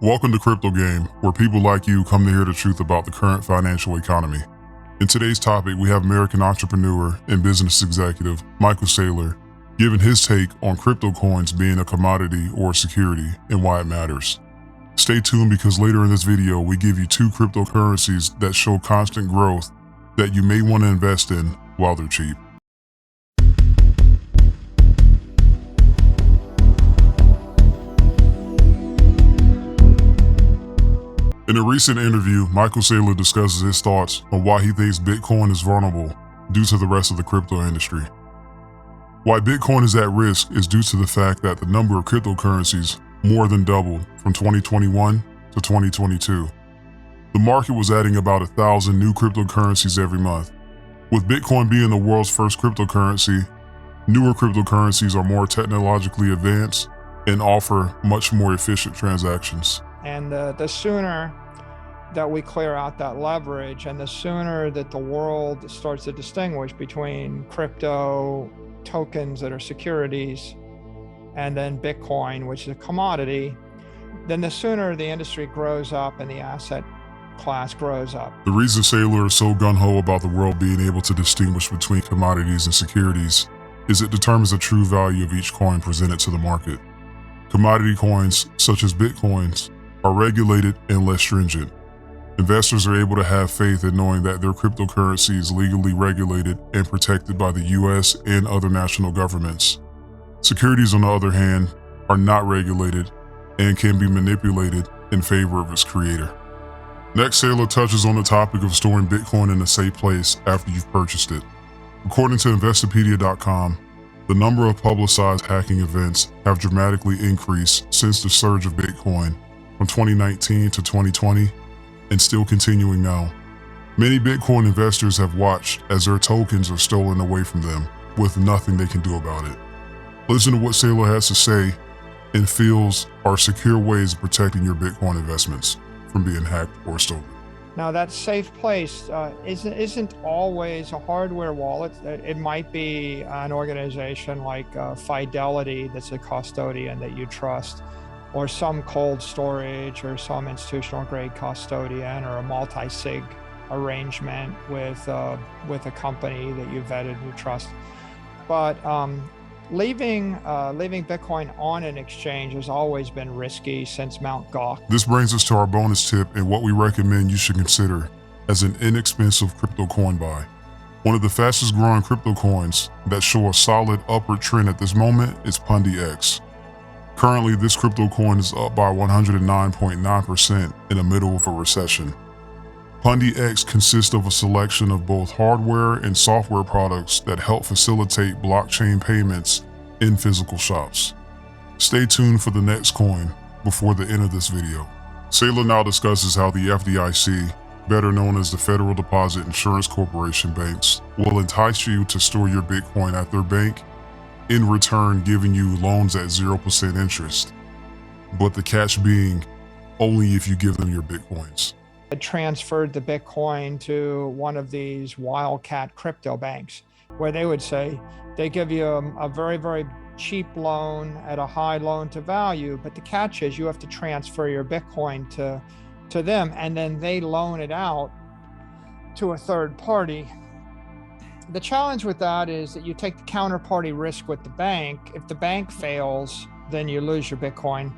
Welcome to Crypto Game, where people like you come to hear the truth about the current financial economy. In today's topic, we have American entrepreneur and business executive Michael Saylor giving his take on crypto coins being a commodity or a security and why it matters. Stay tuned because later in this video, we give you two cryptocurrencies that show constant growth that you may want to invest in while they're cheap. In a recent interview, Michael Saylor discusses his thoughts on why he thinks Bitcoin is vulnerable due to the rest of the crypto industry. Why Bitcoin is at risk is due to the fact that the number of cryptocurrencies more than doubled from 2021 to 2022. The market was adding about 1,000 new cryptocurrencies every month. With Bitcoin being the world's first cryptocurrency, newer cryptocurrencies are more technologically advanced and offer much more efficient transactions. And the sooner that we clear out that leverage and the sooner that the world starts to distinguish between crypto tokens that are securities and then Bitcoin, which is a commodity, then the sooner the industry grows up and the asset class grows up. The reason Saylor is so gung-ho about the world being able to distinguish between commodities and securities is it determines the true value of each coin presented to the market. Commodity coins, such as Bitcoins, are regulated and less stringent. Investors are able to have faith in knowing that their cryptocurrency is legally regulated and protected by the US and other national governments. Securities, on the other hand, are not regulated and can be manipulated in favor of its creator. Next, Saylor touches on the topic of storing Bitcoin in a safe place after you've purchased it. According to investopedia.com, the number of publicized hacking events have dramatically increased since the surge of Bitcoin from 2019 to 2020 and still continuing now. Many Bitcoin investors have watched as their tokens are stolen away from them with nothing they can do about it. Listen to what Saylor has to say and feels are secure ways of protecting your Bitcoin investments from being hacked or stolen. Now that safe place isn't always a hardware wallet. It might be an organization like Fidelity that's a custodian that you trust, or some cold storage or some institutional grade custodian or a multi-sig arrangement with a company that you vetted and you trust. But leaving Bitcoin on an exchange has always been risky since Mt. Gox. This brings us to our bonus tip and what we recommend you should consider as an inexpensive crypto coin buy. One of the fastest growing crypto coins that show a solid upward trend at this moment is pundits. Currently, this crypto coin is up by 109.9% in the middle of a recession. pundits consists of a selection of both hardware and software products that help facilitate blockchain payments in physical shops. Stay tuned for the next coin before the end of this video. Saylor now discusses how the FDIC, better known as the Federal Deposit Insurance Corporation banks, will entice you to store your Bitcoin at their bank, in return giving you loans at 0% interest, but the catch being only if you give them your Bitcoins. I transferred the Bitcoin to one of these wildcat crypto banks where they would say they give you a very, very cheap loan at a high loan to value, but the catch is you have to transfer your Bitcoin to them and then they loan it out to a third party. The challenge with that is that you take the counterparty risk with the bank. If the bank fails, then you lose your Bitcoin.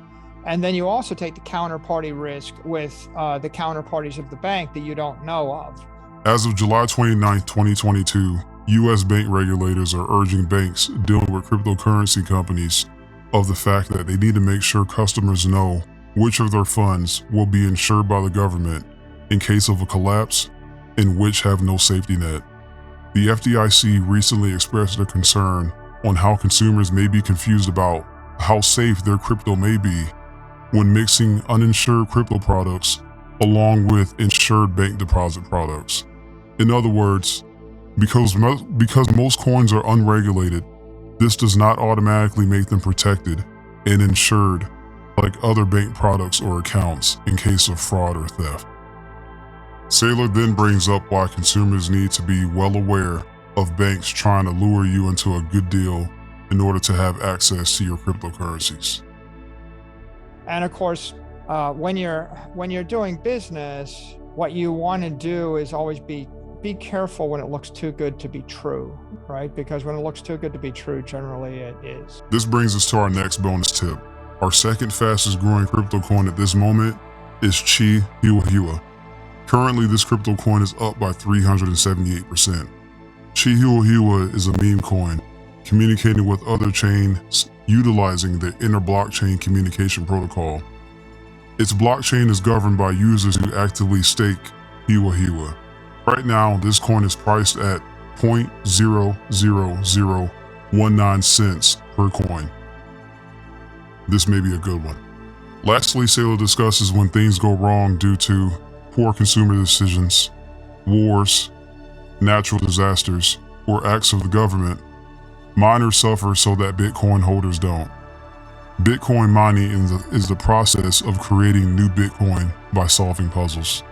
And then you also take the counterparty risk with the counterparties of the bank that you don't know of. As of July 29, 2022, U.S. bank regulators are urging banks dealing with cryptocurrency companies of the fact that they need to make sure customers know which of their funds will be insured by the government in case of a collapse and which have no safety net. The FDIC recently expressed their concern on how consumers may be confused about how safe their crypto may be when mixing uninsured crypto products along with insured bank deposit products. In other words, because most coins are unregulated, this does not automatically make them protected and insured like other bank products or accounts in case of fraud or theft. Saylor then brings up why consumers need to be well aware of banks trying to lure you into a good deal in order to have access to your cryptocurrencies. And of course, When you're doing business, what you want to do is always be careful when it looks too good to be true, right? Because when it looks too good to be true, generally it is. This brings us to our next bonus tip. Our second fastest growing crypto coin at this moment is Chihuahua. Currently, this crypto coin is up by 378%. Chihuahua is a meme coin, communicating with other chains utilizing the inter-blockchain communication protocol. Its blockchain is governed by users who actively stake Chihuahua. Right now, this coin is priced at 0.00019 cents per coin. This may be a good one. Lastly, Saylor discusses when things go wrong due to poor consumer decisions, wars, natural disasters, or acts of the government. Miners suffer so that Bitcoin holders don't. Bitcoin mining is the process of creating new Bitcoin by solving puzzles.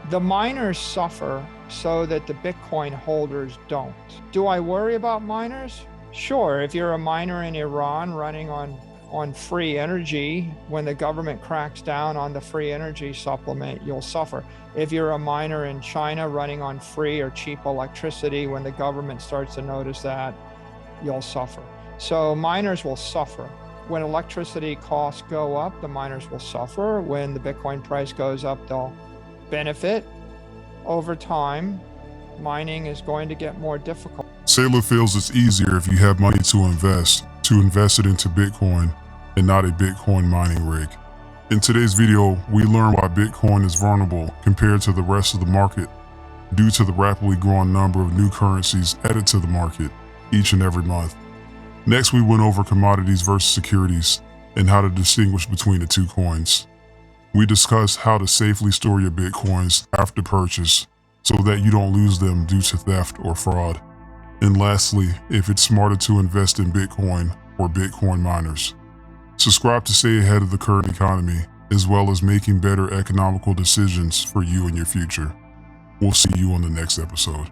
The miners suffer so that the Bitcoin holders don't. Do I worry about miners? Sure, if you're a miner in Iran running on free energy, when the government cracks down on the free energy supplement, you'll suffer. If you're a miner in China running on free or cheap electricity, when the government starts to notice that, you'll suffer. So miners will suffer. When electricity costs go up, the miners will suffer. When the Bitcoin price goes up, they'll benefit. Over time, mining is going to get more difficult. Saylor feels it's easier if you have money to invest it into Bitcoin and not a Bitcoin mining rig. In today's video, we learn why Bitcoin is vulnerable compared to the rest of the market due to the rapidly growing number of new currencies added to the market each and every month. Next, we went over commodities versus securities and how to distinguish between the two coins. We discussed how to safely store your Bitcoins after purchase so that you don't lose them due to theft or fraud. And lastly, if it's smarter to invest in Bitcoin or Bitcoin miners. Subscribe to stay ahead of the current economy, as well as making better economical decisions for you and your future. We'll see you on the next episode.